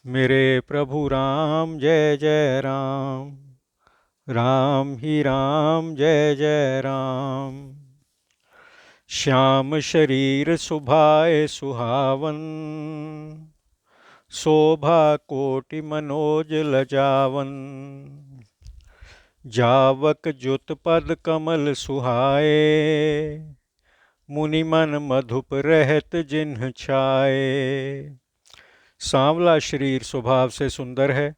मेरे प्रभु राम जय जय राम, राम ही राम जय जय राम। श्याम शरीर सुभाए सुहावन, शोभा कोटि मनोज लजावन। जावक जुत पद कमल सुहाए, मुनि मन मधुप रहत जिन्ह छाए। सांवला शरीर स्वभाव से सुंदर है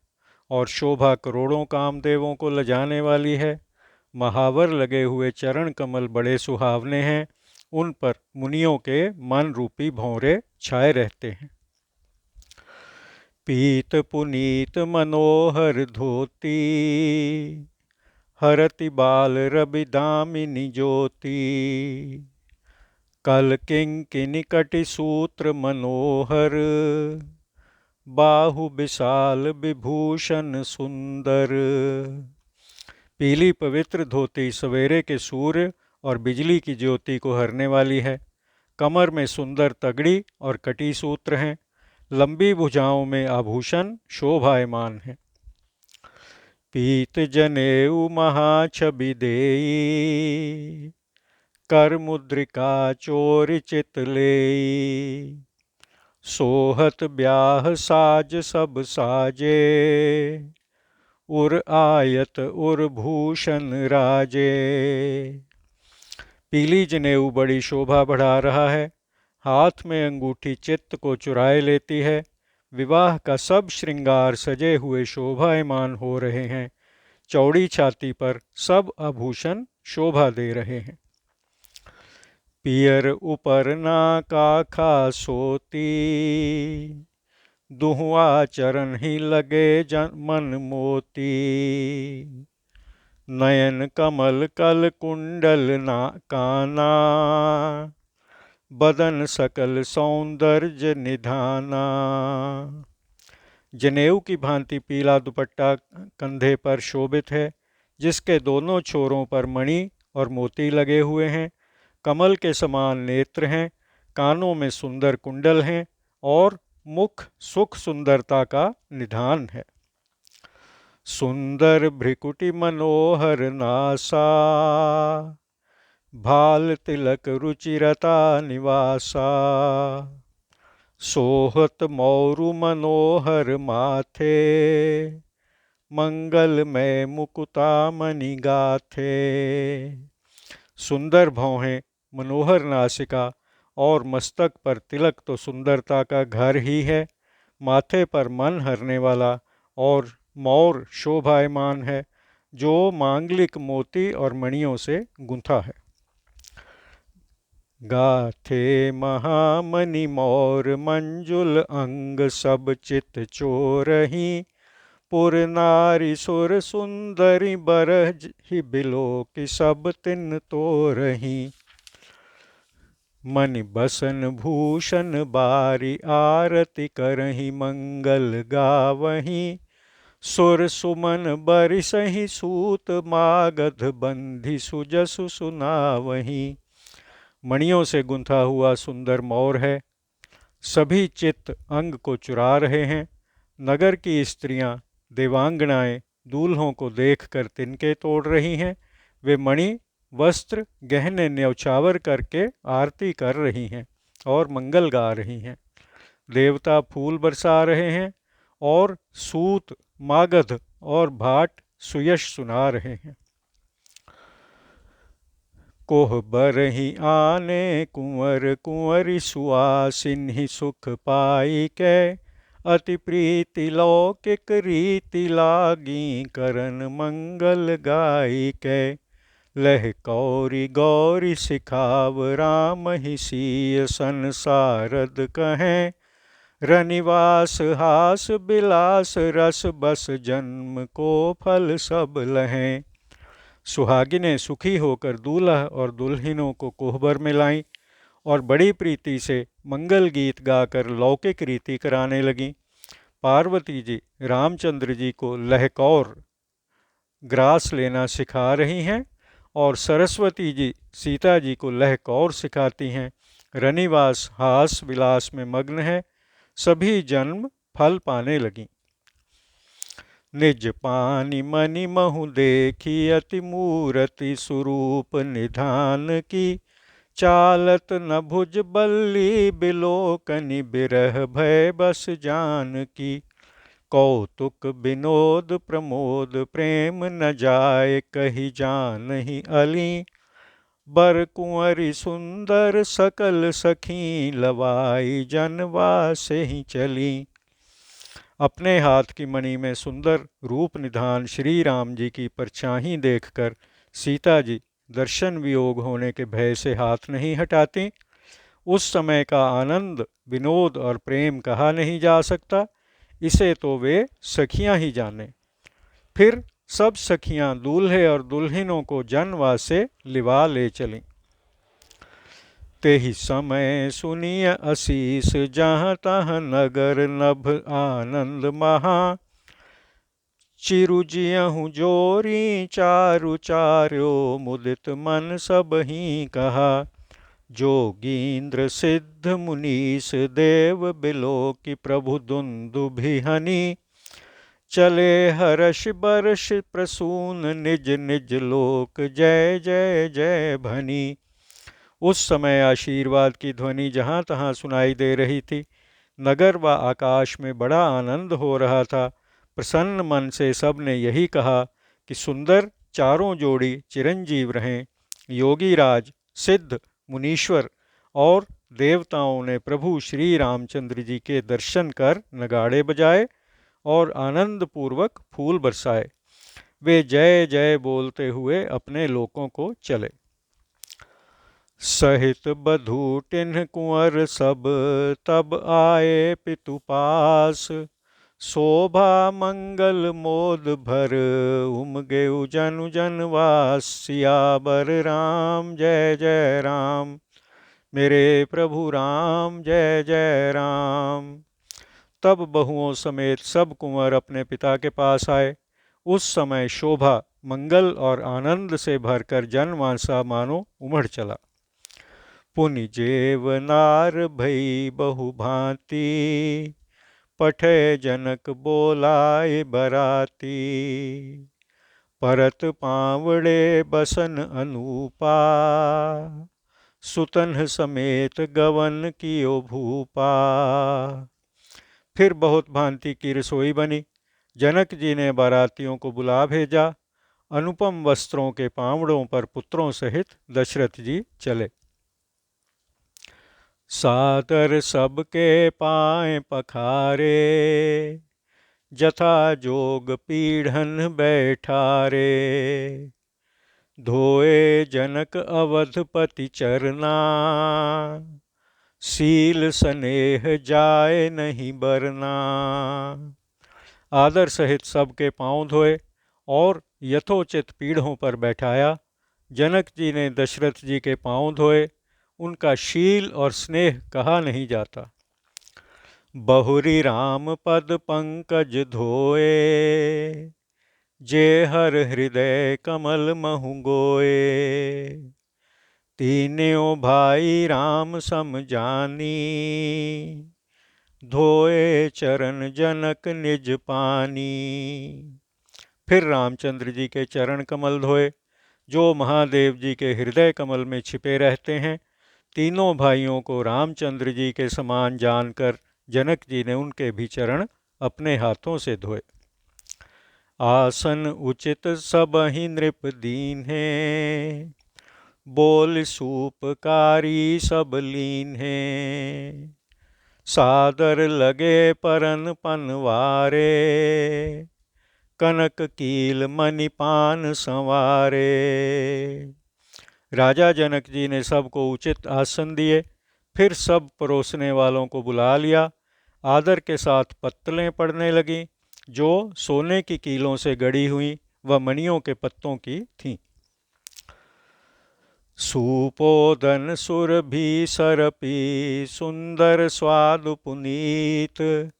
और शोभा करोड़ों कामदेवों को लजाने वाली है। महावर लगे हुए चरण कमल बड़े सुहावने हैं, उन पर मुनियों के मन रूपी भंवरे छाए रहते हैं। पीत पुनीत मनोहर धोती, हरति बाल रवि दामिनी ज्योति। कल किंकिनी कटि सूत्र मनोहर, बाहु विशाल विभूषण सुंदर। पीली पवित्र धोती सवेरे के सूर्य और बिजली की ज्योति को हरने वाली है। कमर में सुंदर तगड़ी और कटी सूत्र हैं। लंबी भुजाओं में आभूषण शोभायमान हैं। पीत जनेऊ महाछवि देई, कर मुद्रिका चोर चित लेई। सोहत ब्याह साज सब साजे, उर आयत उर भूषण राजे। पीली जनेऊ बड़ी शोभा बढ़ा रहा है। हाथ में अंगूठी चित्त को चुराए लेती है। विवाह का सब श्रृंगार सजे हुए शोभायमान हो रहे हैं। चौड़ी छाती पर सब आभूषण शोभा दे रहे हैं। पियर ऊपर नाका खासोती, दुहुआ चरण ही लगे मन मोती। नयन कमल कल कुंडल ना काना, बदन सकल सौंदर्य निधाना। जनेऊ की भांति पीला दुपट्टा कंधे पर शोभित है, जिसके दोनों छोरों पर मणि और मोती लगे हुए हैं। कमल के समान नेत्र हैं, कानों में सुंदर कुंडल हैं और मुख सुख सुंदरता का निधान है। सुंदर भ्रिकुटि मनोहर नासा, भाल तिलक रुचिरता निवासा। सोहत मौरु मनोहर माथे, मंगलमय मुकुता मणि गाथे। सुंदर भौहें, मनोहर नासिका और मस्तक पर तिलक तो सुंदरता का घर ही है। माथे पर मन हरने वाला और मौर शोभायमान है, जो मांगलिक मोती और मणियों से गुंथा है। गाथे महामणि मौर मंजुल अंग, सब चित चोरही। पुर नारी सुर सुंदरी, बरज ही बिलो की सब तिन तोरही। मणि बसन भूषण बारी, आरती करही मंगल गावही। सुर सुमन बरिसहि सूत, मागध बंधि सुजसु सुनावही। मणियों से गुंथा हुआ सुंदर मौर है। सभी चित्त अंग को चुरा रहे हैं। नगर की स्त्रियां देवांगनाएं दूल्हों को देखकर तिनके तोड़ रही हैं। वे मणि वस्त्र गहने न्यौछावर करके आरती कर रही हैं और मंगल गा रही हैं। देवता फूल बरसा रहे हैं और सूत मागध और भाट सुयश सुना रहे हैं। कोहबरहि आने कुंवर, कुंवरि सुआसिन्हि सुख पाई कै। अति प्रीति लौकिक रीति लागी, करन मंगल गाई कै। लह कौरि गौरी सिखाव, राम ही सीय संसारद कहें। रनिवास हास बिलास, रस बस जन्म को फल सब लहें। सुहागिनें सुखी होकर दूल्हा और दुल्हनों को कोहबर में लाईं और बड़ी प्रीति से मंगल गीत गाकर लौकिक रीति कराने लगीं। पार्वती जी रामचंद्र जी को लहकौर ग्रास लेना सिखा रही हैं और सरस्वती जी सीता जी को लहकौर सिखाती हैं। रनिवास हास विलास में मग्न है। सभी जन्म फल पाने लगीं। निज पानी मनि महु देखी अति मूरति स्वरूप निधान की। चालत न भुज बल्ली बिलोकनि बिरह भय बस जान की। कौतुक विनोद प्रमोद प्रेम न जाय कही जानहि अली। बर कुंवरी सुंदर सकल सखी लवाई जनवासे ही चली। अपने हाथ की मणि में सुंदर रूप निधान श्री राम जी की परछाई देखकर सीता जी दर्शन वियोग होने के भय से हाथ नहीं हटाती। उस समय का आनंद विनोद और प्रेम कहा नहीं जा सकता, इसे तो वे सखियां ही जाने। फिर सब सखियां दूल्हे और दुल्हनों को जनवासे लिवा ले चलीं। तेहि समय सुनिय असीस जहाँ तहाँ नगर नभ आनंद महा। चिरुजियहु जोरी चारु चार्यो मुदित मन सब ही कहा। जोगींद्र सिद्ध मुनीस देव बिलोकि प्रभु दुन्दुभिहनि। चले हर्ष बर्ष प्रसून निज निज लोक जय जय जय भनी। उस समय आशीर्वाद की ध्वनि जहाँ तहाँ सुनाई दे रही थी। नगर व आकाश में बड़ा आनंद हो रहा था। प्रसन्न मन से सब ने यही कहा कि सुंदर चारों जोड़ी चिरंजीव रहें। योगीराज, सिद्ध, मुनीश्वर और देवताओं ने प्रभु श्री रामचंद्र जी के दर्शन कर नगाड़े बजाए और आनंद पूर्वक फूल बरसाए। वे जय जय बोलते हुए अपने लोकों को चले। सहित बधू टिन्ह कुंवर सब तब आए पितु पास। शोभा मंगल मोद भर उमगे जनु जनवास। सियावर राम जय जय राम, मेरे प्रभु राम जय जय राम। तब बहुओं समेत सब कुंवर अपने पिता के पास आए। उस समय शोभा, मंगल और आनंद से भरकर जनवासा मानो उमड़ चला। पुनि जेव नार भई बहु भांति, पठे जनक बोलाए बराती। परत पावड़े बसन अनूपा, सुतन समेत गवन कियो भूपा। फिर बहुत भांति की रसोई बनी। जनक जी ने बारातियों को बुला भेजा। अनुपम वस्त्रों के पावड़ों पर पुत्रों सहित दशरथ जी चले। सादर सबके पाए पखारे, जथा जोग पीढ़न बैठारे। धोए जनक अवधपति चरना, सील स्नेह जाए नहीं बरना। आदर सहित सबके पांव धोए और यथोचित पीढ़ों पर बैठाया। जनक जी ने दशरथ जी के पांव धोए। उनका शील और स्नेह कहा नहीं जाता। बहुरी राम पद पंकज धोए, जे हर हृदय कमल महु गोए। तीनों भाई राम सम जानी, धोए चरण जनक निज पानी। फिर रामचंद्र जी के चरण कमल धोए, जो महादेव जी के हृदय कमल में छिपे रहते हैं। तीनों भाइयों को रामचंद्र जी के समान जानकर जनक जी ने उनके भी चरण अपने हाथों से धोए। आसन उचित सबहि नृप दीन्हे, बोल सूपकारी सब लीन्हे। सादर लगे परन पनवारे, कनक कील मणिपान संवारे। राजा जनक जी ने सबको उचित आसन दिए। फिर सब परोसने वालों को बुला लिया। आदर के साथ पत्तलें पड़ने लगीं, जो सोने की कीलों से गढ़ी हुई व मणियों के पत्तों की थीं। सुपोदन सुरभि सरपी, सुंदर स्वादु पुनीत।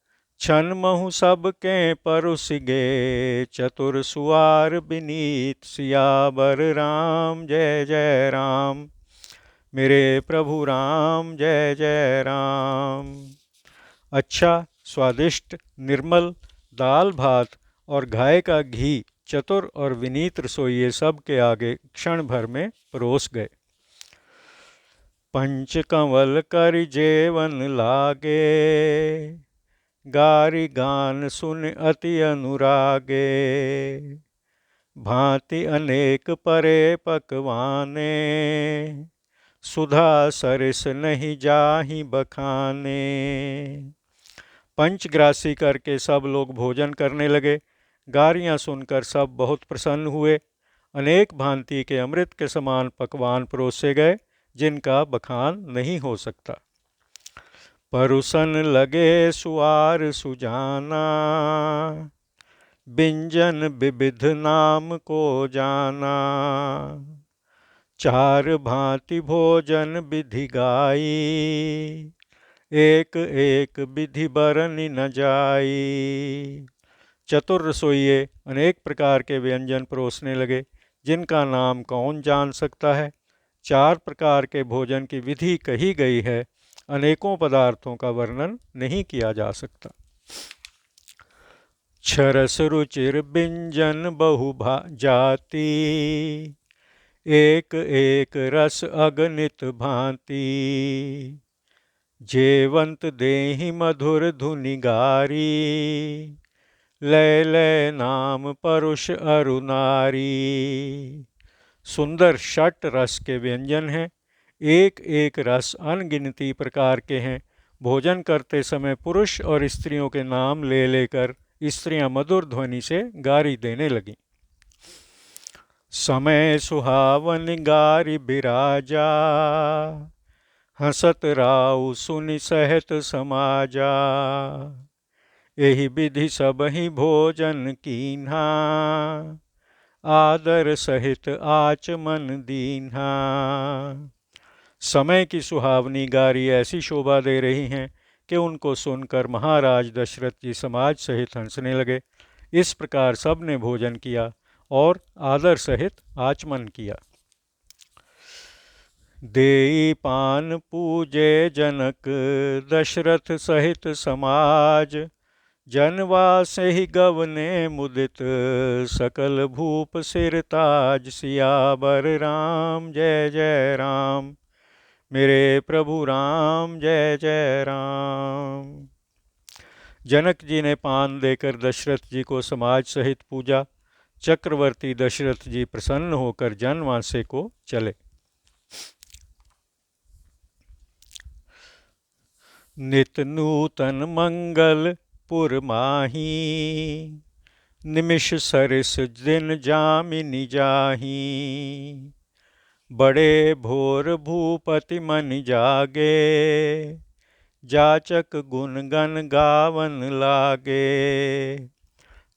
छन महु सबके परुस गे, चतुर सुआर बिनीत। सियावर राम जय जय राम, मेरे प्रभु राम जय जय राम। अच्छा, स्वादिष्ट निर्मल दाल भात और गाय का घी चतुर और विनीत रसोइये सब के आगे क्षण भर में परोस गए। पंच कंवल कर जेवन लागे, गारी गान सुन अति अनुरागे। भांति अनेक परे पकवाने, सुधा सरिस नहीं जाहि बखाने। पंचग्रासी करके सब लोग भोजन करने लगे। गारियाँ सुनकर सब बहुत प्रसन्न हुए। अनेक भांति के अमृत के समान पकवान परोसे गए, जिनका बखान नहीं हो सकता। परुसन लगे सुआर सुजाना, व्यंजन विविध नाम को जाना। चार भांति भोजन विधि गाई, एक एक विधि बरनि न जाई। चतुर रसोइये अनेक प्रकार के व्यंजन परोसने लगे, जिनका नाम कौन जान सकता है। चार प्रकार के भोजन की विधि कही गई है, अनेकों पदार्थों का वर्णन नहीं किया जा सकता। छरस रुचिर व्यंजन बहु जाति, एक एक रस अगणित भांति। जेवंत देहि मधुर धुनि गारी, लय लय नाम परुष अरु नारी। सुंदर षट रस के व्यंजन हैं, एक एक रस अनगिनती प्रकार के हैं। भोजन करते समय पुरुष और स्त्रियों के नाम ले लेकर स्त्रियां मधुर ध्वनि से गारी देने लगीं। समय सुहावन गारी बिराजा, हंसत राउ सुनि सहत समाजा। एहि विधि सब ही भोजन कीन्हा, आदर सहित आचमन दीन्हा। समय की सुहावनी गारी ऐसी शोभा दे रही हैं कि उनको सुनकर महाराज दशरथ जी समाज सहित हंसने लगे। इस प्रकार सब ने भोजन किया और आदर सहित आचमन किया। देई पान पूजे जनक दशरथ सहित समाज। जनवास ही गवने मुदित, सकल भूप सिर ताज। सियावर राम जय जय राम, मेरे प्रभु राम जय जय राम। जनक जी ने पान देकर दशरथ जी को समाज सहित पूजा। चक्रवर्ती दशरथ जी प्रसन्न होकर जनवासे को चले। नित नूतन मंगल पुर माही, निमिष सरिस दिन जामिनी जाही। बड़े भोर भूपति मन जागे, जाचक गुण गण गावन लागे।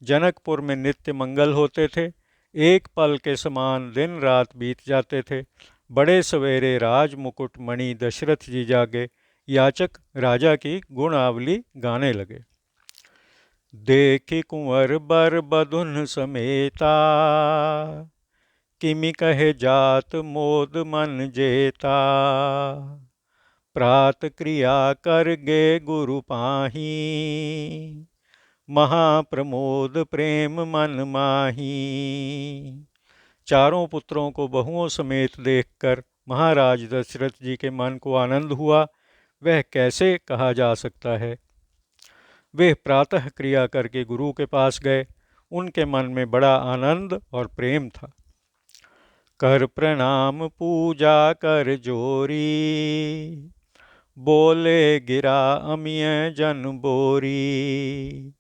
जनकपुर में नित्य मंगल होते थे। एक पल के समान दिन रात बीत जाते थे। बड़े सवेरे राज मुकुट मणि दशरथ जी जागे। याचक राजा की गुणावली गाने लगे। देखि कुंवर बर बधुन समेता, किमि कहे जात मोद मन जेता। प्रात क्रिया कर गे गुरु पाही, महाप्रमोद प्रेम मन माही। चारों पुत्रों को बहुओं समेत देखकर महाराज दशरथ जी के मन को आनंद हुआ। वह कैसे कहा जा सकता है। वे प्रातः क्रिया करके गुरु के पास गए। उनके मन में बड़ा आनंद और प्रेम था। कर प्रणाम पूजा कर जोरी, बोले गिरा अमिय जन बोरी।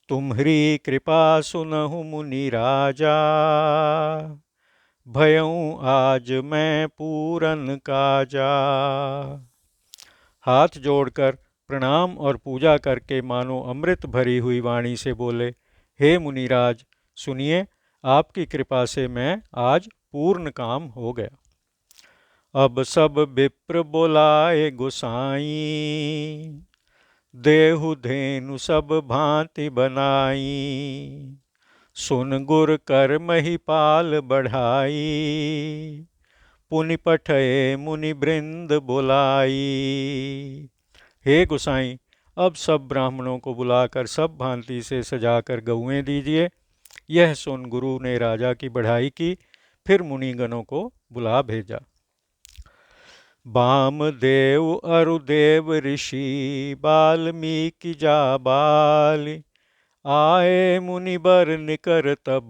तुम्हरी कृपा सुनहु मुनि राजा, भयऊँ आज मैं पूरन काजा। हाथ जोड़कर प्रणाम और पूजा करके मानो अमृत भरी हुई वाणी से बोले, हे मुनिराज सुनिए, आपकी कृपा से मैं आज पूर्ण काम हो गया। अब सब विप्र बोलाए गोसाई, देहु धेनु सब भांति बनाई। सुन गुर कर महिपाल बढ़ाई, पुनि पठये मुनि वृंद बुलाई। हे गोसाई, अब सब ब्राह्मणों को बुलाकर सब भांति से सजाकर गौएं दीजिए। यह सुन गुरु ने राजा की बढ़ाई की। फिर मुनिगणों को बुला भेजा। वामदेव अरुदेव ऋषि वाल्मीकि जाबाल, आए मुनिबर निकर तब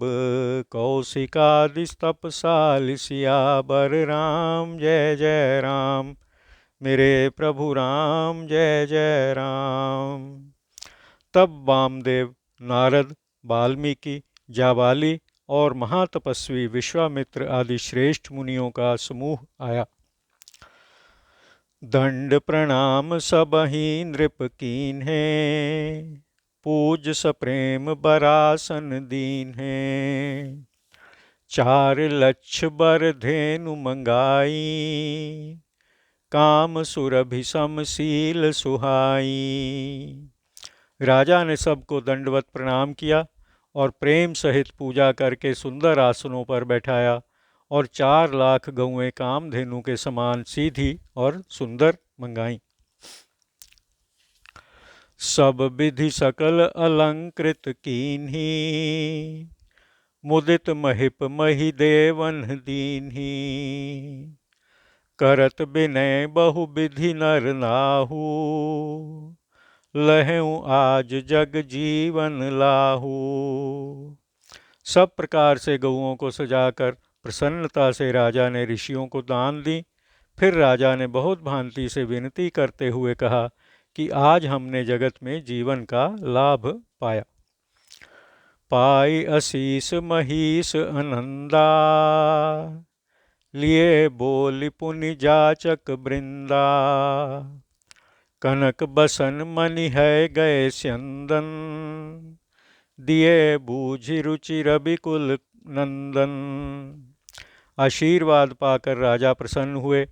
कौशिकादि तपसाल। सियावर राम जय जय राम, मेरे प्रभु राम जय जय राम। तब वामदेव, नारद, वाल्मीकि, जाबाली और महातपस्वी विश्वामित्र आदि श्रेष्ठ मुनियों का समूह आया। दंड प्रणाम सबहि नृप कीन्हे, पूज सप्रेम बरासन दीन्हे। 4 लक्ष बर धेनु मंगाई, काम सुरभि समशील सुहाई। राजा ने सबको दंडवत प्रणाम किया और प्रेम सहित पूजा करके सुंदर आसनों पर बैठाया और 4 लाख गौएं कामधेनु के समान सीधी और सुंदर मंगाई। सब विधि सकल अलंकृत कीन्ही, मुदित महिप मही देवन दीन्ही। करत विनय बहु विधि नर नाहू, लहऊ आज जग जीवन लाहू। सब प्रकार से गौओं को सजाकर प्रसन्नता से राजा ने ऋषियों को दान दी। फिर राजा ने बहुत भांति से विनती करते हुए कहा कि आज हमने जगत में जीवन का लाभ पाया। पाई असीस महिष अनंदा, लिए बोली पुनि जाचक वृंदा। कनक बसन मणि है गए स्यंदन, दिए बूझि रुचि रविकुल नंदन। आशीर्वाद पाकर राजा प्रसन्न हुए।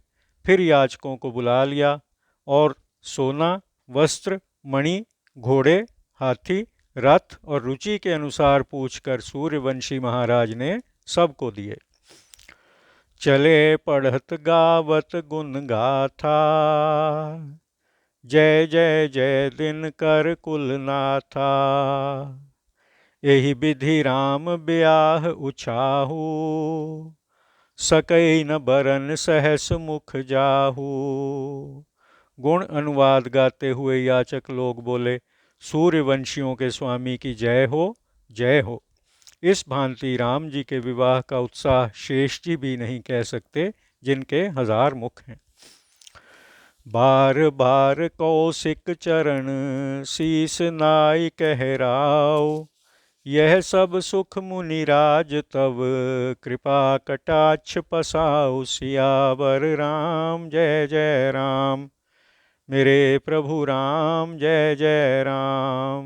फिर याचकों को बुला लिया और सोना, वस्त्र, मणि, घोड़े, हाथी, रथ और रुचि के अनुसार पूछकर सूर्यवंशी महाराज ने सबको दिए। चले पढ़त गावत गुण गाथा, जय जय जय दिन कर कुलनाथा। एहि विधि राम ब्याह उछाहू, सकई न बरन सहस मुख जाहू। गुण अनुवाद गाते हुए याचक लोग बोले, सूर्यवंशियों के स्वामी की जय हो, जय हो। इस भांति राम जी के विवाह का उत्साह शेष जी भी नहीं कह सकते, जिनके 1000 मुख हैं। बार बार कौशिक चरण शीस नाई कहराओ, यह सब सुख मुनिराज तब कृपा कटाक्ष पसाओ। सियावर राम जय जय राम, मेरे प्रभु राम जय जय राम।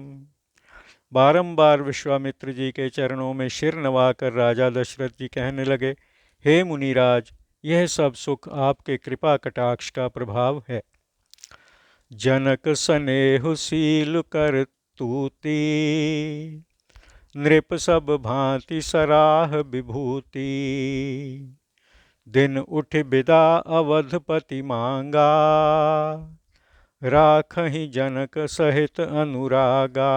बारंबार विश्वामित्र जी के चरणों में सिर नवाकर राजा दशरथ जी कहने लगे, हे मुनिराज, यह सब सुख आपके कृपा कटाक्ष का प्रभाव है। जनक स्नेह शील कर तूती, नृप सब भांति सराह विभूति। दिन उठ बिदा अवधपति मांगा, राखहि जनक सहित अनुरागा।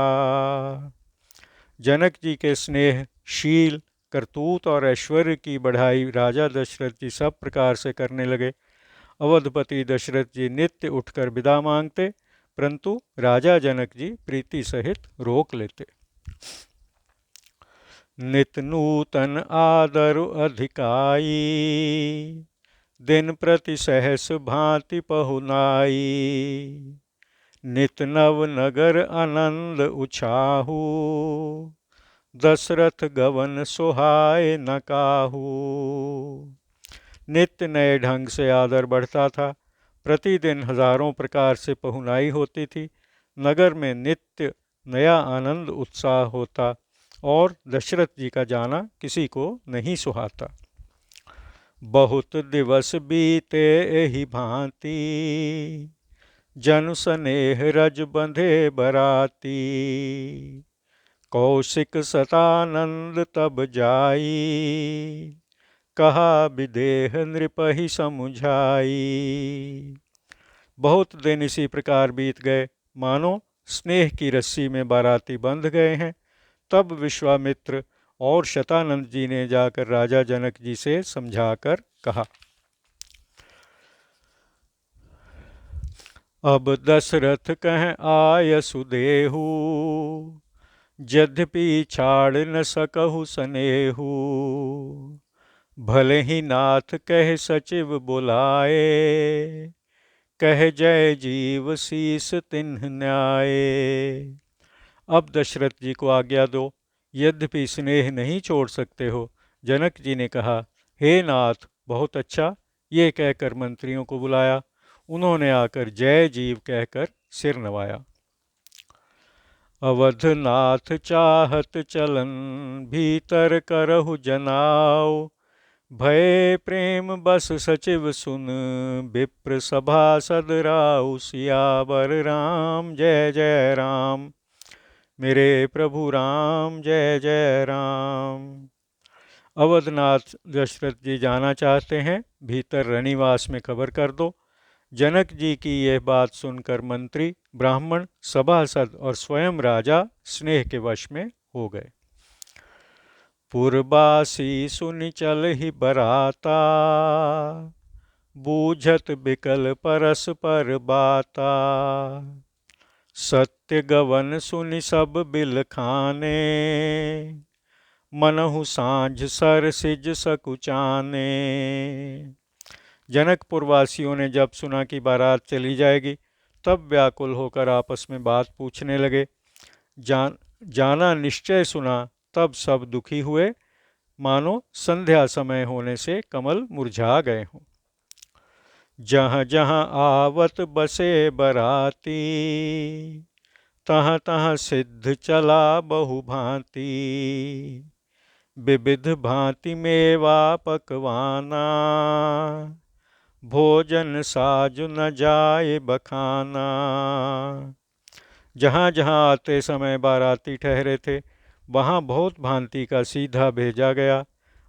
जनक जी के स्नेह, शील, करतूत और ऐश्वर्य की बढ़ाई राजा दशरथ जी सब प्रकार से करने लगे। अवधपति दशरथ जी नित्य उठकर विदा मांगते, परंतु राजा जनक जी प्रीति सहित रोक लेते। नित नूतन आदर अधिकाई, दिन प्रति सहस भांति पहुनाई। नित नव नगर आनंद उछाहू, दशरथ गवन सोहाय न काहू। नित्य नए ढंग से आदर बढ़ता था। प्रतिदिन हजारों प्रकार से पहुनाई होती थी। नगर में नित्य नया आनंद उत्साह होता और दशरथ जी का जाना किसी को नहीं सुहाता। बहुत दिवस बीते एहि भांति, जन स्नेह रज बंधे बराती। कौशिक सतानंद तब जाई, कहा विदेह नृपहि समुझाई। बहुत दिन इसी प्रकार बीत गए। मानो स्नेह की रस्सी में बाराती बंध गए हैं। तब विश्वामित्र और शतानंद जी ने जाकर राजा जनक जी से समझाकर कहा, अब दशरथ कह आय सुदेहु, यद्यपि छाड़ न सकहु सनेहु। भले ही नाथ कह सचिव बुलाए, कह जय जीव शीस तिन्ह न्याय। अब दशरथ जी को आज्ञा दो, यद्यपि स्नेह नहीं छोड़ सकते हो। जनक जी ने कहा, हे नाथ, बहुत अच्छा। ये कहकर मंत्रियों को बुलाया। उन्होंने आकर जय जीव कहकर सिर नवाया। अवधनाथ चाहत चलन, भीतर करहु जनाओ। भय प्रेम बस सचिव सुन, विप्र सभासद राउ। सियावर राम जय जय राम, मेरे प्रभु राम जय जय राम। अवधनाथ दशरथ जी जाना चाहते हैं, भीतर रनिवास में खबर कर दो। जनक जी की यह बात सुनकर मंत्री, ब्राह्मण, सभासद और स्वयं राजा स्नेह के वश में हो गए। पुरबासी सुनि चल ही बराता, बूझत बिकल परस्पर बाता। सत्य गवन सुनि सब बिल खाने, मनहु सांझ सर सिज सकुचाने। जनकपुर वासियों ने जब सुना कि बारात चली जाएगी, तब व्याकुल होकर आपस में बात पूछने लगे। जाना निश्चय सुना, तब सब दुखी हुए, मानो संध्या समय होने से कमल मुरझा गए हों। जहाँ जहाँ आवत बसे बराती, तहाँ तहाँ सिद्ध चला बहु भांति। विविध भांति मेवा पकवाना, भोजन साजु न जाए बखाना। जहाँ जहाँ आते समय बाराती ठहरे थे, वहाँ बहुत भांति का सीधा भेजा गया।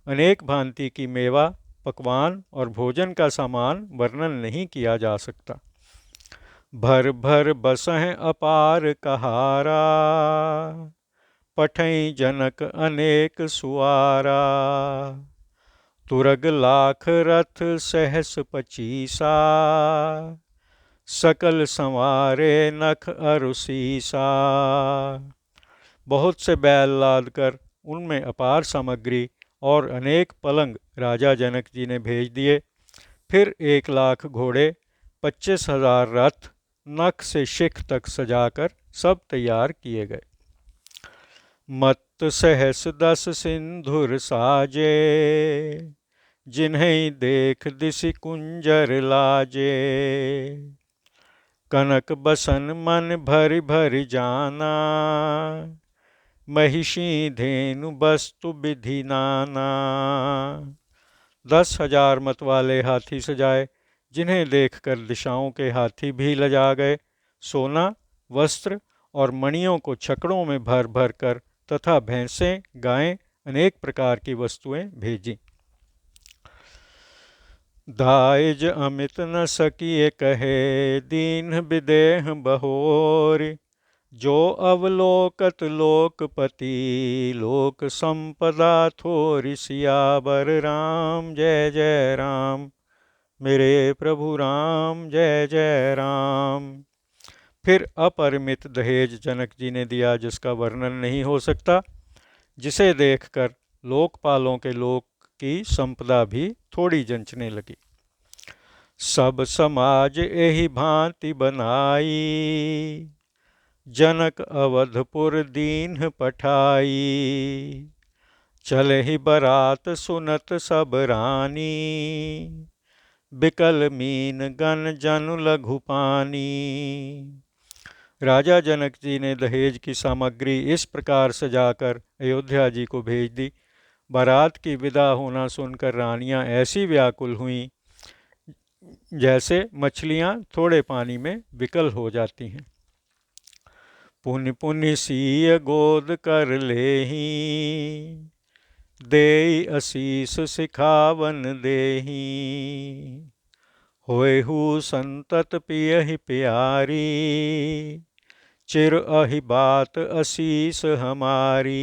अनेक भांति की मेवा, पकवान और भोजन का सामान वर्णन नहीं किया जा सकता। भर भर बसहें अपार कहारा, पठई जनक अनेक सुआरा। तुरग लाख रथ सहस पचीसा, सकल संवारे नख अरुसीसा। बहुत से बैल लाद कर उनमें अपार सामग्री और अनेक पलंग राजा जनक जी ने भेज दिए। फिर 1,00,000 घोड़े, 25,000 रथ, नख से शिख तक सजाकर सब तैयार किए गए। मत्त सहस 10 सिंधुर साजे, जिन्हें देख दिसि कुंजर लाजे। कनक बसन मन भरि भरि जाना, महिषी धेनु वस्तु विधि नाना। 10,000 मतवाले हाथी सजाए, जिन्हें देखकर दिशाओं के हाथी भी लजा गए। सोना, वस्त्र और मणियों को छकड़ों में भर भर कर तथा भैंसें, गायें, अनेक प्रकार की वस्तुएं भेजी। दाइज अमित न सकिए कहे, दीन विदेह बहोरी। जो अवलोकत लोकपति, लोक संपदा थोरी। सियावर राम जय जय राम, मेरे प्रभु राम जय जय राम। फिर अपरिमित दहेज जनक जी ने दिया, जिसका वर्णन नहीं हो सकता, जिसे देखकर लोकपालों के लोक की संपदा भी थोड़ी जंचने लगी। सब समाज एहि भांति बनाई, जनक अवधपुर दीन्ह पठाई। चले ही बरात सुनत सब रानी, बिकल मीन गन जनु लघु पानी। राजा जनक जी ने दहेज की सामग्री इस प्रकार सजाकर अयोध्या जी को भेज दी। बारात की विदा होना सुनकर रानियां ऐसी व्याकुल हुईं, जैसे मछलियां थोड़े पानी में विकल हो जाती हैं। पुनि पुनि सीय गोद कर लेही, देई असीस सिखावन देही। होयहु संतत पियहि प्यारी, चिर अहि बात असीस हमारी।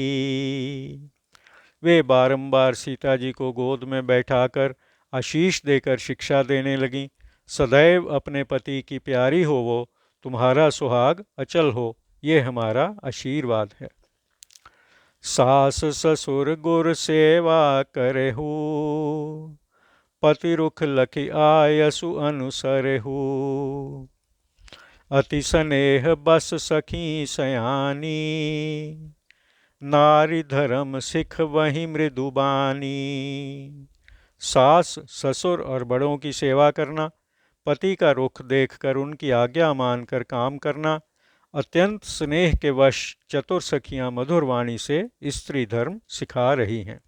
वे बारंबार सीता जी को गोद में बैठाकर आशीष देकर शिक्षा देने लगीं। सदैव अपने पति की प्यारी हो वो, तुम्हारा सुहाग अचल हो, ये हमारा आशीर्वाद है। सास ससुर गुर सेवा करहु, पति रुख लखि आयसु अनुसरहु। अति स्नेह बस सखी सयानी, नारी धर्म सिख वही मृदुबानी। सास ससुर और बड़ों की सेवा करना, पति का रुख देखकर उनकी आज्ञा मानकर काम करना, अत्यंत स्नेह के वश चतुर सखियां मधुर वाणी से स्त्री धर्म सिखा रही हैं।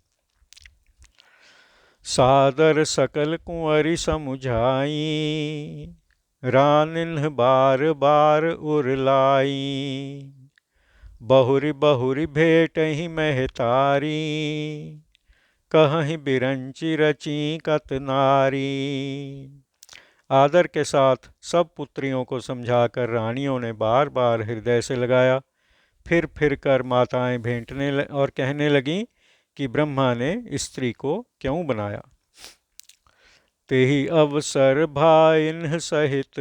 सादर सकल कुंवरी समुझाई, रानिन्ह बार बार उरलाई। बहुरी बहुरी भेटहि महतारी, कहहि बिरंची रची कत नारी। आदर के साथ सब पुत्रियों को समझाकर रानियों ने बार बार हृदय से लगाया। फिर कर माताएं भेंटने और कहने लगीं कि ब्रह्मा ने स्त्री को क्यों बनाया। तेहि अवसर भाइन सहित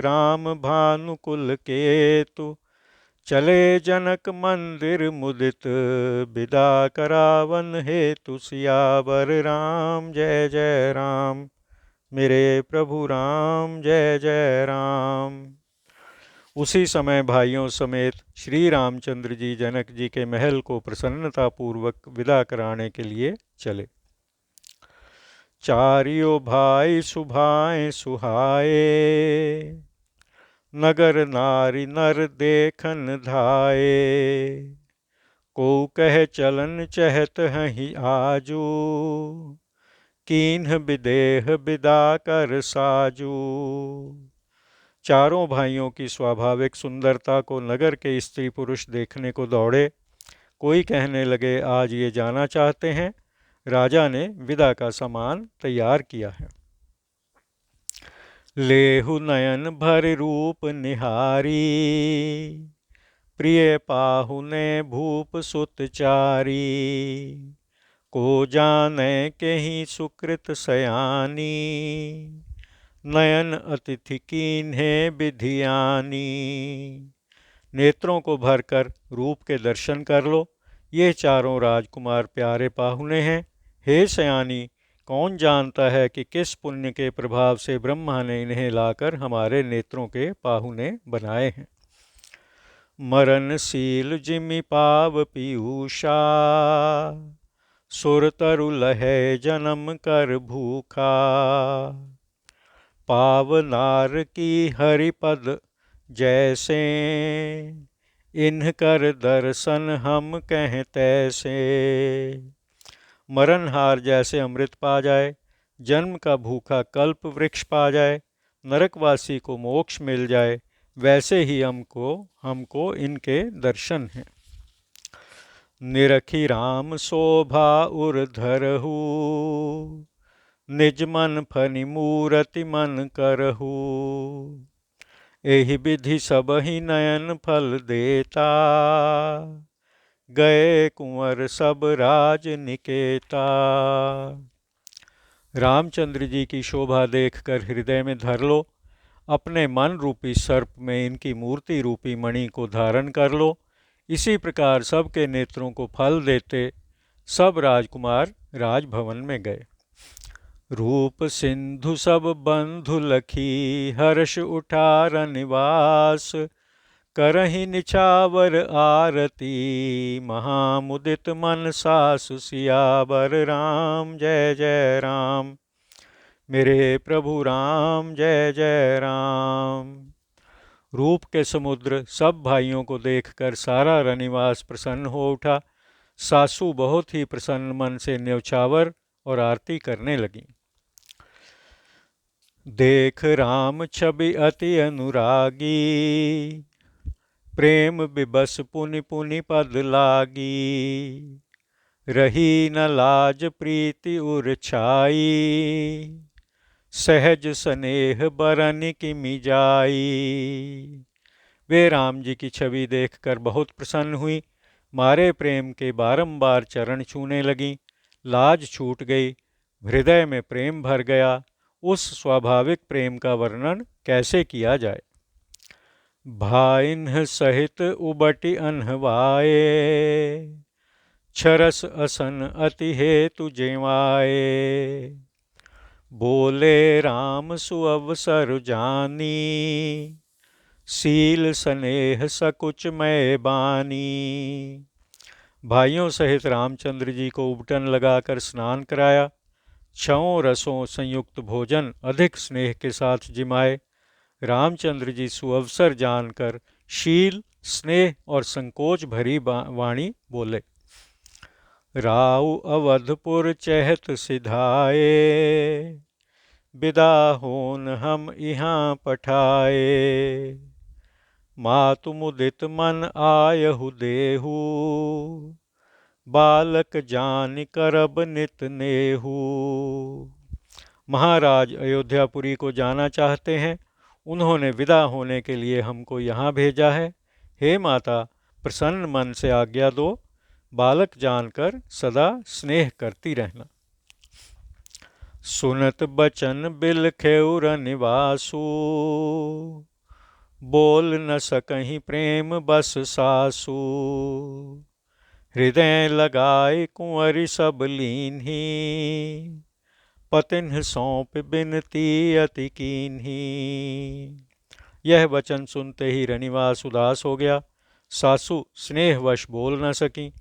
राम भानुकुल केतु, चले जनक मंदिर मुदित विदा करावन हेतु। सियावर राम जय जय राम, मेरे प्रभु राम जय जय राम। उसी समय भाइयों समेत श्री रामचंद्र जी जनक जी के महल को प्रसन्नतापूर्वक विदा कराने के लिए चले। चारियो भाई सुभाए सुहाए, नगर नारी नर देखन धाये। को कह चलन चहत हहि आजू, कीन्ह विदेह विदा कर साजू। चारों भाइयों की स्वाभाविक सुंदरता को नगर के स्त्री पुरुष देखने को दौड़े। कोई कहने लगे आज ये जाना चाहते हैं। राजा ने विदा का सामान तैयार किया है। लेहु नयन भर रूप निहारी, प्रिय पाहुने भूप सुत चारी। को जाने के ही सुकृत सयानी, नयन अतिथि कीन्हे विधियानी। नेत्रों को भरकर रूप के दर्शन कर लो, ये चारों राजकुमार प्यारे पाहुने हैं। हे सयानी, कौन जानता है कि किस पुण्य के प्रभाव से ब्रह्मा ने इन्हें लाकर हमारे नेत्रों के पाहुने बनाए हैं। मरणशील जिमि पाव पीयूषा, सुर तरु लहै जन्म कर भूखा। पावनार की हरिपद जैसे, इन्ह कर दर्शन हम कहें तैसे। मरणहार जैसे अमृत पा जाए, जन्म का भूखा कल्प वृक्ष पा जाए, नरकवासी को मोक्ष मिल जाए, वैसे ही हमको इनके दर्शन हैं। निरखी राम शोभा उर धरहु, निज मन फनि मूरति मन करहु। एहि विधि सब ही नयन फल देता, गए कुंवर सब राज निकेता। रामचंद्र जी की शोभा देखकर हृदय में धर लो, अपने मन रूपी सर्प में इनकी मूर्ति रूपी मणि को धारण कर लो। इसी प्रकार सबके नेत्रों को फल देते सब राजकुमार राजभवन में गए। रूप सिंधु सब बंधु लखी, हर्ष उठार निवास। करहि निछावर आरती, महामुदित मन सासु। सियावर राम जय जय राम, मेरे प्रभु राम जय जय राम। रूप के समुद्र सब भाइयों को देखकर सारा रनिवास प्रसन्न हो उठा। सासू बहुत ही प्रसन्न मन से न्यौछावर और आरती करने लगी। देख राम छवि अति अनुरागी, प्रेम विबस पुनि पुनि पद लागी। रही न लाज प्रीति उर छाई, सहज स्नेह बरन किमि जाई। वे राम जी की छवि देखकर बहुत प्रसन्न हुई, मारे प्रेम के बारंबार चरण छूने लगीं। लाज छूट गई, हृदय में प्रेम भर गया। उस स्वाभाविक प्रेम का वर्णन कैसे किया जाए। भाइन्ह सहित उबटि अनहवाए, छरस असन अति हेतु जेवाए। बोले राम सुअवसर जानी, शील स्नेह सकुच मय बानी। भाइयों सहित रामचंद्र जी को उबटन लगाकर स्नान कराया, छहों रसों संयुक्त भोजन अधिक स्नेह के साथ जिमाए। रामचंद्र जी सुअवसर जानकर शील, स्नेह और संकोच भरी वाणी बोले। राउ अवधपुर चहत सिधाए, विदा होन हम यहाँ पठाए। मातु मुदित मन आयहु देहु, बालक जान करब नित नेहु। महाराज अयोध्यापुरी को जाना चाहते हैं, उन्होंने विदा होने के लिए हमको यहाँ भेजा है। हे माता, प्रसन्न मन से आज्ञा दो, बालक जानकर सदा स्नेह करती रहना। सुनत बचन बिलखेउर निवासु, बोल न सकहीं प्रेम बस सासु। हृदय लगाए कुंवरी सब लीन्ही, पतिन्ह सौंप बिनती अति कीन्ही। यह वचन सुनते ही रनिवास उदास हो गया। सासु स्नेहवश बोल न सकीं।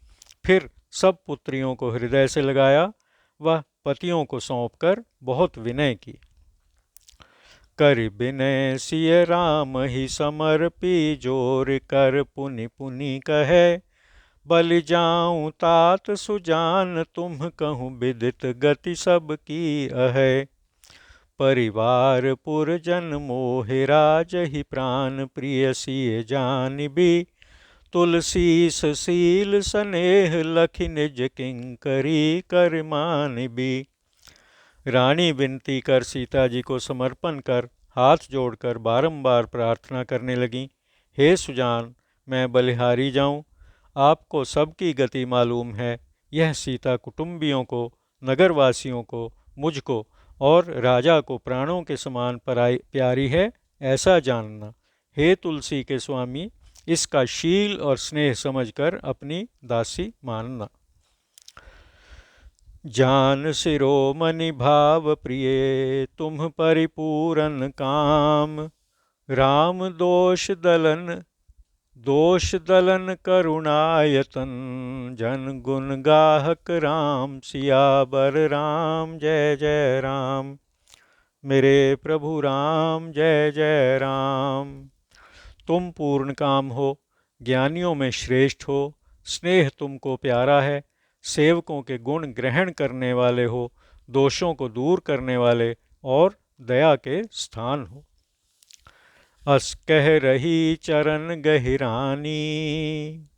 फिर सब पुत्रियों को हृदय से लगाया। वह पतियों को सौंपकर बहुत विनय की। कर विनय सिय राम ही समर्पी, जोर कर पुनि पुनि कहे। बलि जाऊं तात सुजान, तुम कहूँ विदित गति सब की अहै। परिवार पुरजन मोहि राजहि, प्राण प्रिय सिय जानिबी। तुलसीस शील स्नेह लखि, निज किंकरी कर मानिबी। रानी विनती कर सीता जी को समर्पण कर हाथ जोड़कर बारंबार प्रार्थना करने लगी। हे सुजान, मैं बलिहारी जाऊं, आपको सबकी गति मालूम है। यह सीता कुटुंबियों को, नगरवासियों को, मुझको और राजा को प्राणों के समान प्यारी है, ऐसा जानना। हे तुलसी के स्वामी, इसका शील और स्नेह समझकर अपनी दासी मानना। जान शिरोमणि भाव प्रिय, तुम परिपूरन काम। राम दोष दलन करुणायतन, जन गुण गाहक राम सियावर राम। जय जय राम। मेरे प्रभु राम, जय जय राम। तुम पूर्ण काम हो, ज्ञानियों में श्रेष्ठ हो, स्नेह तुमको प्यारा है, सेवकों के गुण ग्रहण करने वाले हो, दोषों को दूर करने वाले और दया के स्थान हो। अस कह रही चरण गहिरानी,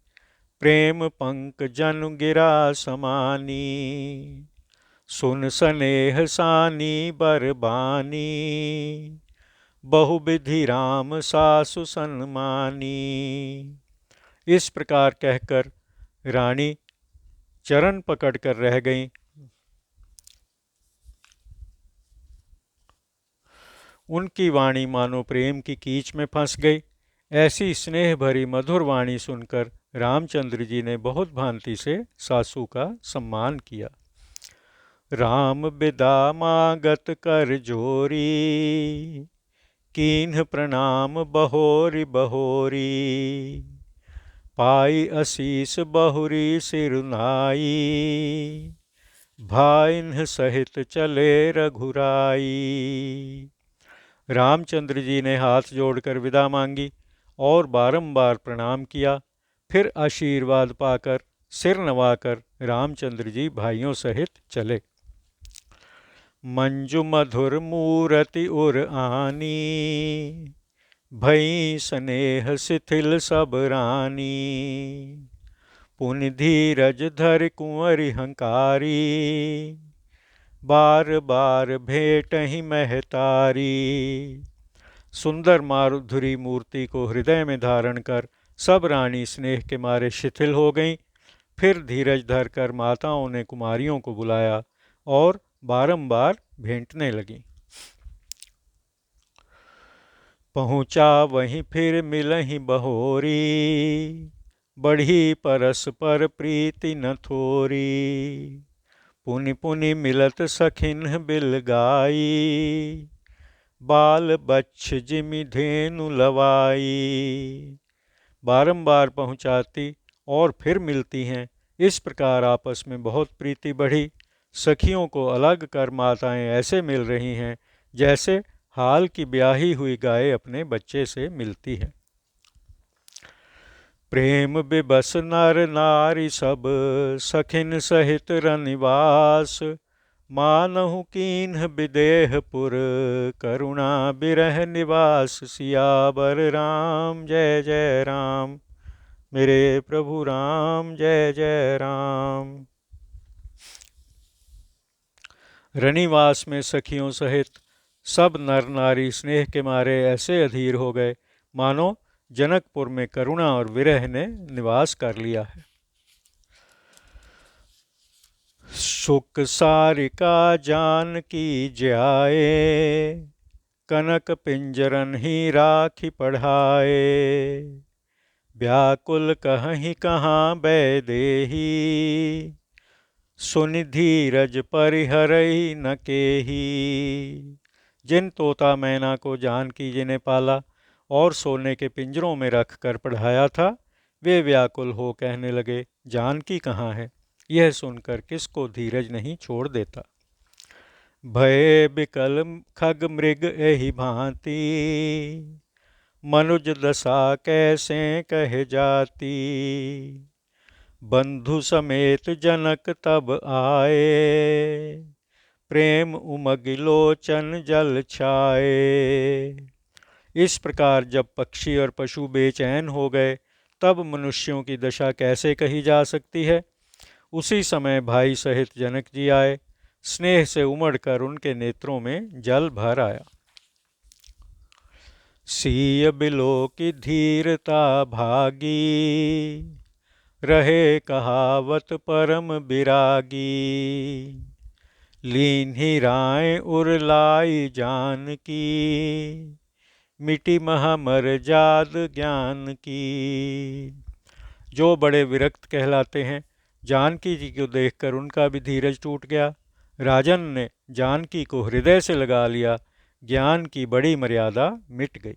प्रेम पंक जनु गिरा समानी। सुन स्नेह सानी बरबानी, बहुविधि राम सासु सन्मानी। इस प्रकार कहकर रानी चरण पकड़कर रह गईं। उनकी वाणी मानो प्रेम की कीच में फंस गई। ऐसी स्नेह भरी मधुर वाणी सुनकर रामचंद्र जी ने बहुत भांति से सासू का सम्मान किया। राम बिदा मागत कर जोरी, कीन्ह प्रणाम बहोरी बहोरी। पाई असीस बहुरी सिरुनाई, भाइन्ह सहित चले रघुराई। रामचंद्र जी ने हाथ जोड़कर विदा मांगी और बारंबार प्रणाम किया। फिर आशीर्वाद पाकर सिर नवाकर रामचंद्र जी भाइयों सहित चले। मंजु मधुर मूरति उर आनी, भई स्नेह शिथिल सब रानी। पुनि धीरज धर कुंवरि हंकारी, बार बार भेटहि महतारी। सुंदर माधुरी मूर्ति को हृदय में धारण कर सब रानी स्नेह के मारे शिथिल हो गईं। फिर धीरज धरकर माताओं ने कुमारियों को बुलाया और बारंबार भेंटने लगीं। पहुँचा वहीं फिर मिलहि बहोरी, बढ़ी परस्पर प्रीति न थोरी। पुनि पुनि मिलत सखिन बिल गाई, बाल बच्छ जिमि धेनु लवाई। बारंबार पहुँचाती और फिर मिलती हैं। इस प्रकार आपस में बहुत प्रीति बढ़ी। सखियों को अलग कर माताएं ऐसे मिल रही हैं जैसे हाल की ब्याही हुई गाय अपने बच्चे से मिलती है। प्रेम बिबस नर नारी सब, सखिन सहित रनिवास। मानहु कीन्ह विदेहपुर, करुणा बिरह निवास। सियावर राम जय जय राम, मेरे प्रभु राम जय जय राम। रनिवास में सखियों सहित सब नर नारी स्नेह के मारे ऐसे अधीर हो गए मानो जनकपुर में करुणा और विरह ने निवास कर लिया है। सुख सारिका जानकी ज्याए, कनक पिंजरन ही राखी पढ़ाए। व्याकुल कहीं कहाँ बैदेही, सुनि धीरज परिहरई न केही। जिन तोता मैना को जानकी जी ने पाला और सोने के पिंजरों में रख कर पढ़ाया था, वे व्याकुल हो कहने लगे, जानकी कहाँ है? यह सुनकर किसको धीरज नहीं छोड़ देता। भय बिकल खग मृग एहि भांति, मनुज दशा कैसे कह जाती। बंधु समेत जनक तब आए, प्रेम उमग लोचन जल छाए। इस प्रकार जब पक्षी और पशु बेचैन हो गए तब मनुष्यों की दशा कैसे कही जा सकती है। उसी समय भाई सहित जनक जी आए। स्नेह से उमड़कर उनके नेत्रों में जल भर आया। सीय बिलो की धीरता भागी, रहे कहावत परम बिरागी। लीन्ही राय उरलाई जानकी, मिटी महामर जाद ज्ञान की। जो बड़े विरक्त कहलाते हैं, जानकी जी को देखकर उनका भी धीरज टूट गया। राजन ने जानकी को हृदय से लगा लिया। ज्ञान की बड़ी मर्यादा मिट गई।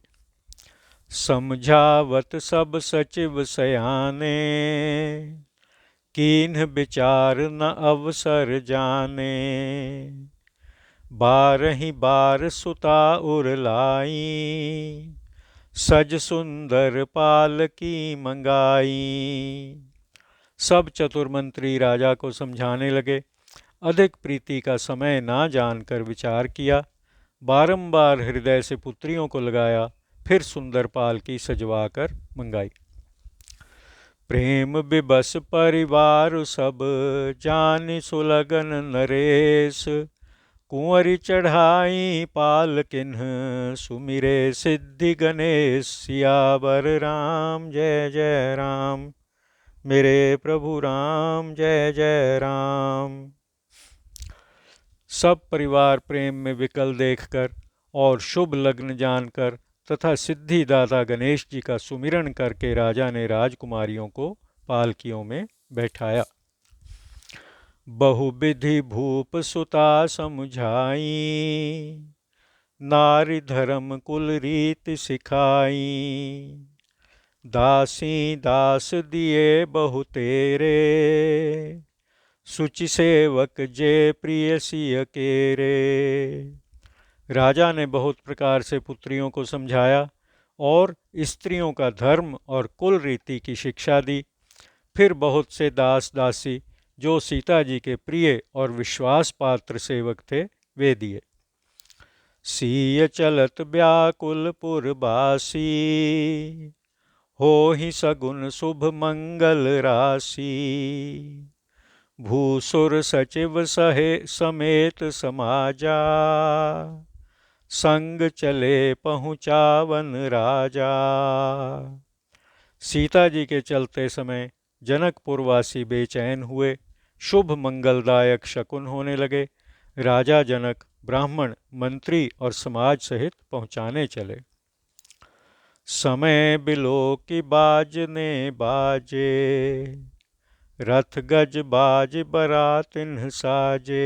समझावत सब सचिव सयाने, कीन्ह विचार न अवसर जाने। बारहि बार सुता उरलाई, सज सुंदर पाल की मंगाई। सब चतुर मंत्री राजा को समझाने लगे। अधिक प्रीति का समय ना जानकर विचार किया। बारंबार हृदय से पुत्रियों को लगाया, फिर सुंदर पालकी सजवा कर मंगाई। प्रेम बिबस परिवार सब, जानि सुलगन नरेश। कुंवरी चढ़ाई पालकिन्ह, सुमिरे सिद्धि गणेश। सियावर राम जय जय राम, मेरे प्रभु राम जय जय राम। सब परिवार प्रेम में विकल देखकर और शुभ लग्न जानकर तथा सिद्धिदाता गणेश जी का सुमिरन करके राजा ने राजकुमारियों को पालकियों में बैठाया। बहुविधि भूप सुता समझाई, नारी धर्म कुल रीति सिखाई। दासी दास दिए बहु तेरे, सुचि सेवक जे प्रिय सिय केरे। राजा ने बहुत प्रकार से पुत्रियों को समझाया और स्त्रियों का धर्म और कुल रीति की शिक्षा दी। फिर बहुत से दास दासी जो सीता जी के प्रिय और विश्वास पात्र सेवक थे वे दिए। सीय चलत व्याकुल पुरबासी, होहि सगुन शुभ मंगल राशि। भूसुर सचिव सहे समेत समाजा, संग चले पहुँचावन राजा। सीता जी के चलते समय जनकपुरवासी बेचैन हुए। शुभ मंगलदायक शकुन होने लगे। राजा जनक ब्राह्मण, मंत्री और समाज सहित पहुँचाने चले। समय बिलो की बाजने बाजे, रथ गज बाज बरातिन साजे।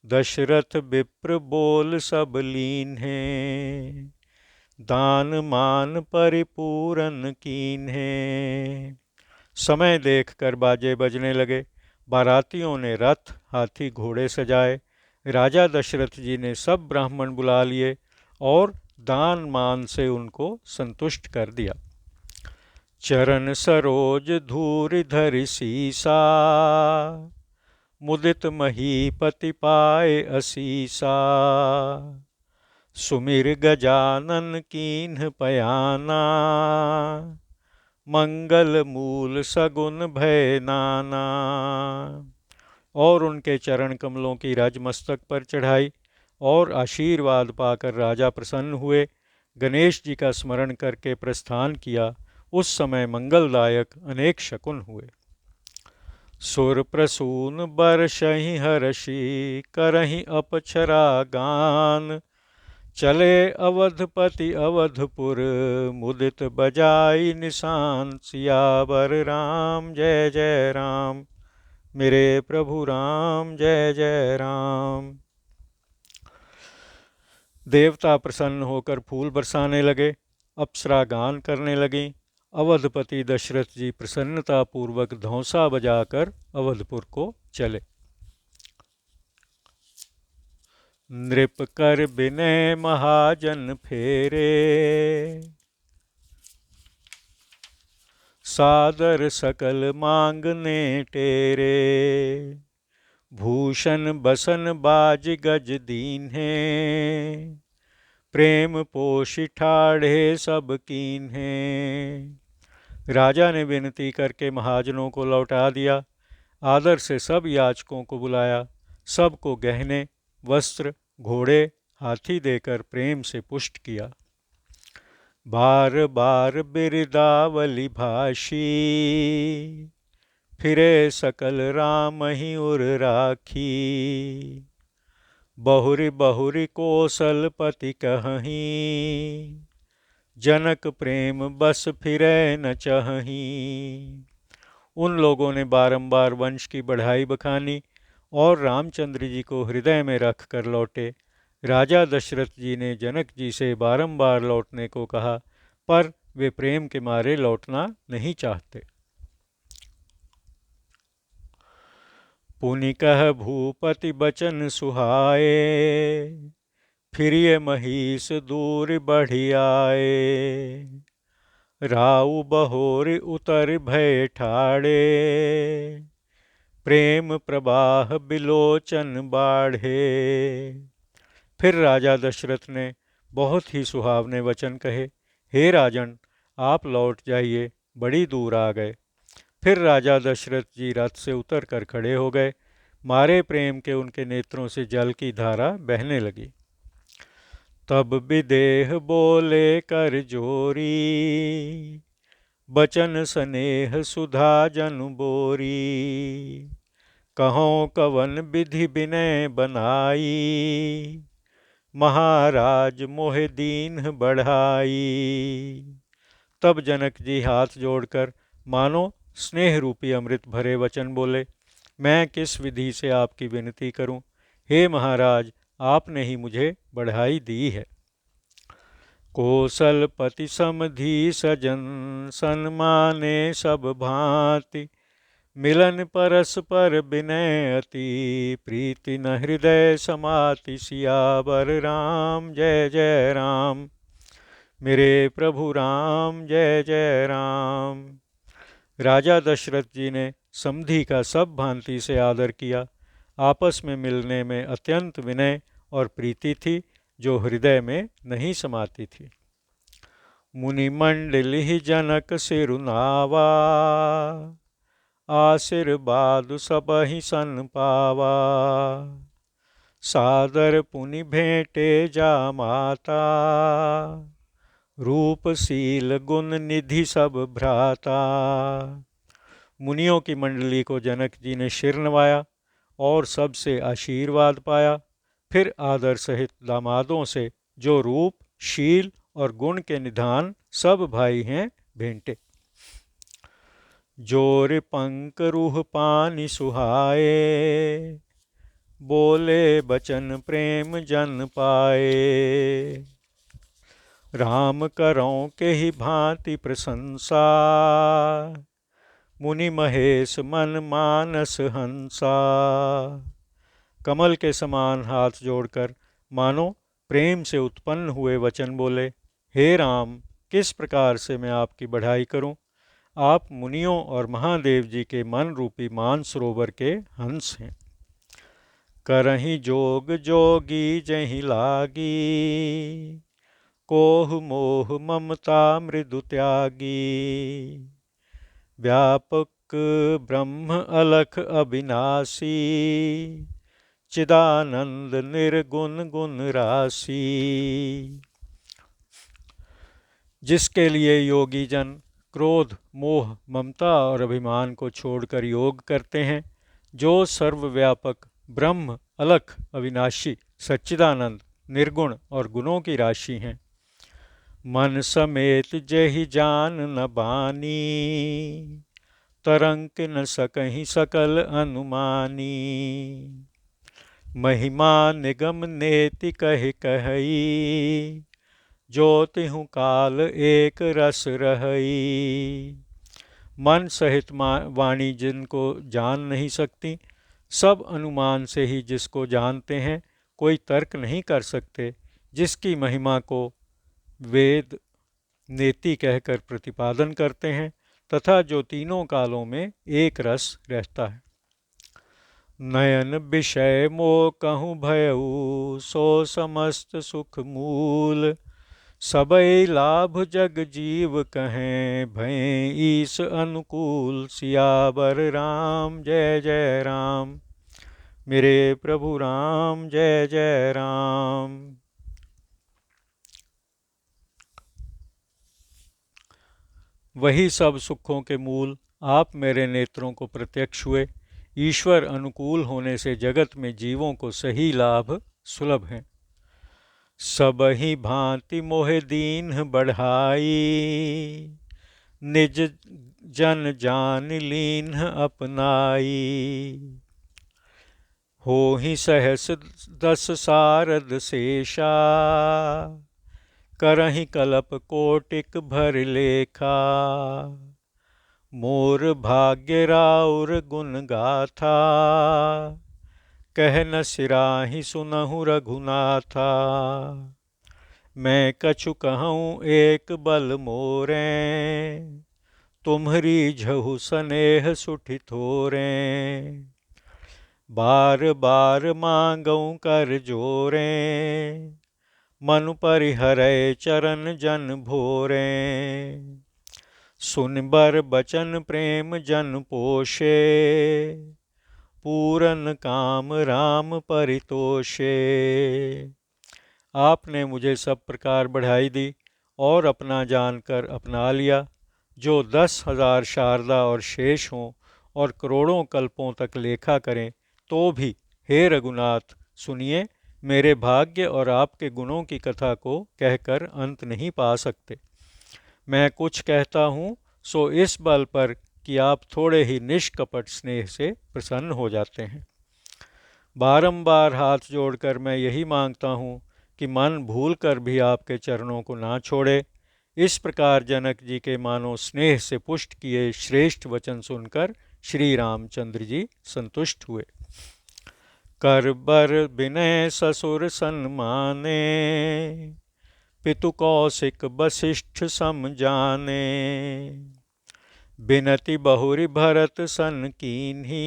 दशरथ विप्र बोल सब लीन्हे, दान मान परिपूरन कीन्हे। समय देखकर बाजे बजने लगे। बारातियों ने रथ, हाथी, घोड़े सजाए। राजा दशरथ जी ने सब ब्राह्मण बुला लिए और दान मान से उनको संतुष्ट कर दिया। चरण सरोज धूरि धरि सीसा, मुदित महीपति पाए असीसा। सुमिर गजानन कीन्ह पयाना, मंगल मूल सगुन भय नाना। और उनके चरण कमलों की रज मस्तक पर चढ़ाई और आशीर्वाद पाकर राजा प्रसन्न हुए। गणेश जी का स्मरण करके प्रस्थान किया। उस समय मंगलदायक अनेक शकुन हुए। सुर प्रसून बरसहि हर्षि, करहि अपक्षरा गान। चले अवधपति अवधपुर, मुदित बजाई निशान। सियावर राम जय जय राम, मेरे प्रभु राम जय जय राम। देवता प्रसन्न होकर फूल बरसाने लगे। अप्सरा गान करने लगीं। अवधपति दशरथ जी प्रसन्नतापूर्वक धौंसा बजाकर अवधपुर को चले। नृप कर विनय महाजन फेरे, सादर सकल मांगने टेरे। भूषण बसन बाज गज दीन्हे, प्रेम पोषि ठाढ़े सब कीन्हे। राजा ने विनती करके महाजनों को लौटा दिया। आदर से सब याचकों को बुलाया। सबको गहने, वस्त्र, घोड़े, हाथी देकर प्रेम से पुष्ट किया। बार बार बिरदावली भाषी, फिरे सकल राम ही उर राखी। बहुरी बहुरी कौशलपति कहहीं, जनक प्रेम बस फिरे न चहहीं। उन लोगों ने बारंबार वंश की बढ़ाई बखानी और रामचंद्र जी को हृदय में रख कर लौटे। राजा दशरथ जी ने जनक जी से बारंबार लौटने को कहा, पर वे प्रेम के मारे लौटना नहीं चाहते। पुनि कह भूपति बचन सुहाए, फिरिय महिष दूर बढ़ि आए। राउ बहोर उतर भय ठाड़े, प्रेम प्रवाह बिलोचन बाढ़े। फिर राजा दशरथ ने बहुत ही सुहावने वचन कहे। हे राजन, आप लौट जाइए, बड़ी दूर आ गए। फिर राजा दशरथ जी रथ से उतर कर खड़े हो गए। मारे प्रेम के उनके नेत्रों से जल की धारा बहने लगी। तब विदेह बोले कर जोरी, बचन स्नेह सुधा जनु बोरी। कहों कवन विधि विनय बनाई, महाराज मोहि दीन्ह बढ़ाई। तब जनक जी हाथ जोड़कर मानो स्नेह रूपी अमृत भरे वचन बोले। मैं किस विधि से आपकी विनती करूं? हे महाराज, आपने ही मुझे बढ़ाई दी है। कौशलपति समधि सजन, सन्माने सब भांति। मिलन परस्पर विनय अति, प्रीति न हृदय समाति। सियावर राम जय जय राम, मेरे प्रभु राम जय जय राम। राजा दशरथ जी ने समधि का सब भांति से आदर किया। आपस में मिलने में अत्यंत विनय और प्रीति थी, जो हृदय में नहीं समाती थी। मुनि मंडली जनक सिरुनावा, आशीर्वाद सबहि सन पावा। सादर पुनि भेंटे जा माता, रूप शील गुण निधि सब भ्राता। मुनियों की मंडली को जनक जी ने सिर नवाया और सबसे आशीर्वाद पाया। फिर आदर सहित दामादों से जो रूप, शील और गुण के निधान सब भाई हैं भेंटे। जोर पंक रूह पानी सुहाए, बोले बचन प्रेम जन पाए। राम करों के ही भांति प्रशंसा, मुनि महेश मन मानस हंसा। कमल के समान हाथ जोड़कर मानो प्रेम से उत्पन्न हुए वचन बोले, हे राम, किस प्रकार से मैं आपकी बढ़ाई करूं? आप मुनियों और महादेव जी के मन रूपी मानसरोवर के हंस हैं। करहि जोग जोगी जहि लागी, कोह मोह ममता मृदु त्यागी। व्यापक ब्रह्म अलख अविनाशी, चिदानंद निर्गुण गुण राशि। जिसके लिए योगी जन क्रोध, मोह, ममता और अभिमान को छोड़कर योग करते हैं, जो सर्वव्यापक ब्रह्म अलख अविनाशी सच्चिदानंद निर्गुण और गुणों की राशि हैं। मन समेत जहि जान न बानी, तरंक न सकहि सकल अनुमानी। महिमा निगम नेति कहि कहई, जो तिहु काल एक रस रहई। मन सहित वाणी जिनको जान नहीं सकती, सब अनुमान से ही जिसको जानते हैं, कोई तर्क नहीं कर सकते, जिसकी महिमा को वेद नेति कहकर प्रतिपादन करते हैं, तथा जो तीनों कालों में एक रस रहता है। नयन विषय मोह कहूँ भयऊ, सो समस्त सुख मूल। सबई लाभ जग जीव कहें, भय ईस अनुकूल। सियावर राम जय जय राम, मेरे प्रभु राम जय जय राम। वही सब सुखों के मूल आप मेरे नेत्रों को प्रत्यक्ष हुए। ईश्वर अनुकूल होने से जगत में जीवों को सही लाभ सुलभ हैं। सबहि भांति मोहे दीन बढ़ाई, निज जन जान लीन अपनाई। होहि सहस 10 सारद शेषा, करहि कलप कोटिक भर लेखा। मोर भाग्य राउर गुण गाथा, कह न सिराहि सुनहु रघुनाथा। मैं कछु कहूँ एक बल मोरे, तुम्हरी झहु स्नेह सुठि थोरे। बार बार मांगऊँ कर जोरे, मनु परिहरै चरण जन भोरे। सुन बर बचन प्रेम जन पोषे, पूरन काम राम परितोषे। आपने मुझे सब प्रकार बढ़ाई दी और अपना जानकर अपना लिया। जो 10,000 शारदा और शेष हों और करोड़ों कल्पों तक लेखा करें, तो भी हे रघुनाथ सुनिए, मेरे भाग्य और आपके गुणों की कथा को कहकर अंत नहीं पा सकते। मैं कुछ कहता हूँ सो इस बल पर कि आप थोड़े ही निष्कपट स्नेह से प्रसन्न हो जाते हैं। बारंबार हाथ जोड़कर मैं यही मांगता हूँ कि मन भूल कर भी आपके चरणों को ना छोड़े। इस प्रकार जनक जी के मानो स्नेह से पुष्ट किए श्रेष्ठ वचन सुनकर श्री रामचंद्र जी संतुष्ट हुए। कर बर विनय ससुर सन्माने, पितु कौशिक वशिष्ठ सम जाने। बिनति बहुरि भरत सन कीन्ही,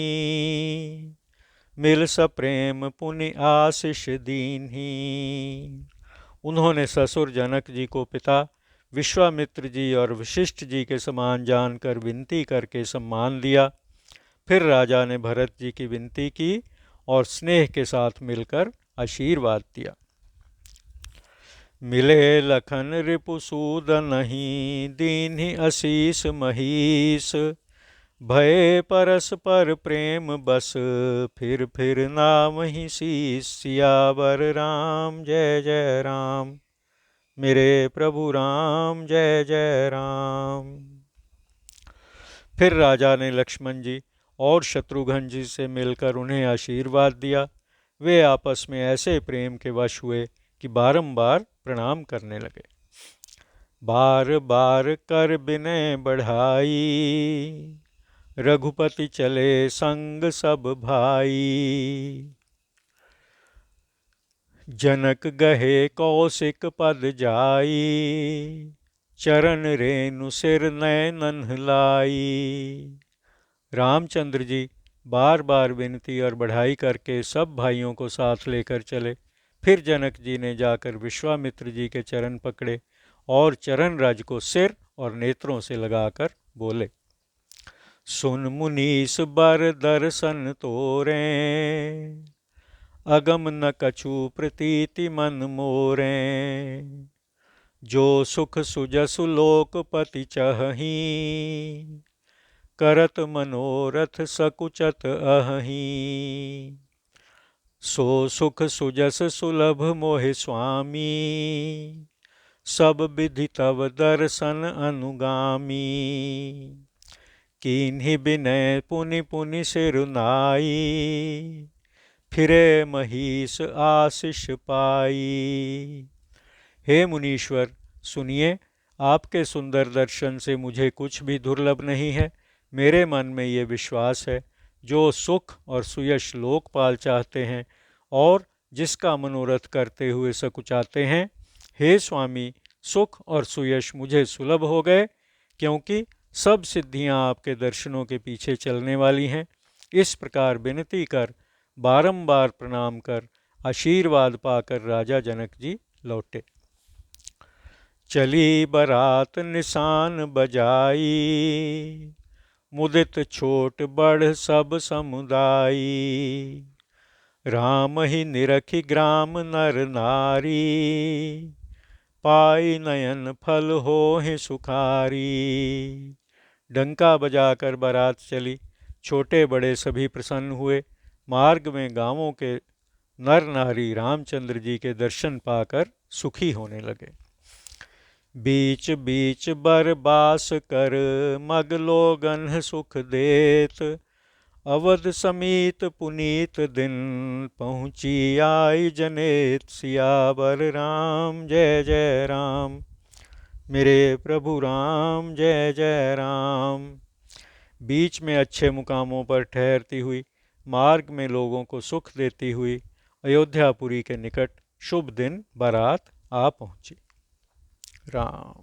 मिल सप्रेम पुनि आशीष दीन्ही। उन्होंने ससुर जनक जी को पिता विश्वामित्र जी और वशिष्ठ जी के समान जानकर विनती करके सम्मान दिया। फिर राजा ने भरत जी की विनती की और स्नेह के साथ मिलकर आशीर्वाद दिया। मिले लखन रिपुसूदनहि, दीन्हि असीस महीस, भये परस्पर प्रेम बस, फिर नाम ही शीस। सियावर राम जय जय राम, मेरे प्रभु राम जय जय राम। फिर राजा ने लक्ष्मण जी और शत्रुघ्न जी से मिलकर उन्हें आशीर्वाद दिया। वे आपस में ऐसे प्रेम के वश हुए कि बारंबार प्रणाम करने लगे। बार बार कर विनय बढ़ाई, रघुपति चले संग सब भाई। जनक गहे कौशिक पद जाई, चरण रेणु सिर नयन लाई। रामचंद्र जी बार बार विनती और बढ़ाई करके सब भाइयों को साथ लेकर चले। फिर जनक जी ने जाकर विश्वामित्र जी के चरण पकड़े और चरण रज को सिर और नेत्रों से लगाकर बोले, सुन मुनीस बर दर्शन तोरे, अगम न कछु प्रतीति मन मोरे। जो सुख सुजसु लोकपति चहही, करत मनोरथ सकुचत अहि। सो सुख सुजस सुलभ मोहि स्वामी, सब विधि तव दर्शन अनुगामी। कीन्हि विनय पुनि पुनि सिर नाई, फिरे महीस आशीष पाई। हे मुनीश्वर, सुनिए, आपके सुंदर दर्शन से मुझे कुछ भी दुर्लभ नहीं है। मेरे मन में ये विश्वास है, जो सुख और सुयश लोकपाल चाहते हैं और जिसका मनोरथ करते हुए सकुचाते हैं, हे स्वामी, सुख और सुयश मुझे सुलभ हो गए, क्योंकि सब सिद्धियां आपके दर्शनों के पीछे चलने वाली हैं। इस प्रकार विनती कर, बारंबार प्रणाम कर, आशीर्वाद पाकर राजा जनक जी लौटे। चली बरात निशान बजाई, मुदित छोट बड़ सब समुदाई। राम ही निरखि ग्राम नर नारी, पाई नयन फल होहि सुखारी। डंका बजाकर बारात चली, छोटे बड़े सभी प्रसन्न हुए। मार्ग में गांवों के नर नारी रामचंद्र जी के दर्शन पाकर सुखी होने लगे। बीच बीच बरबास कर, मग लोगन सुख देत। अवध समीत पुनीत दिन, पहुँची आई जनेत। सियावर राम जय जय राम, मेरे प्रभु राम जय जय राम। बीच में अच्छे मुकामों पर ठहरती हुई, मार्ग में लोगों को सुख देती हुई, अयोध्यापुरी के निकट शुभ दिन बारात आ पहुँची। राम।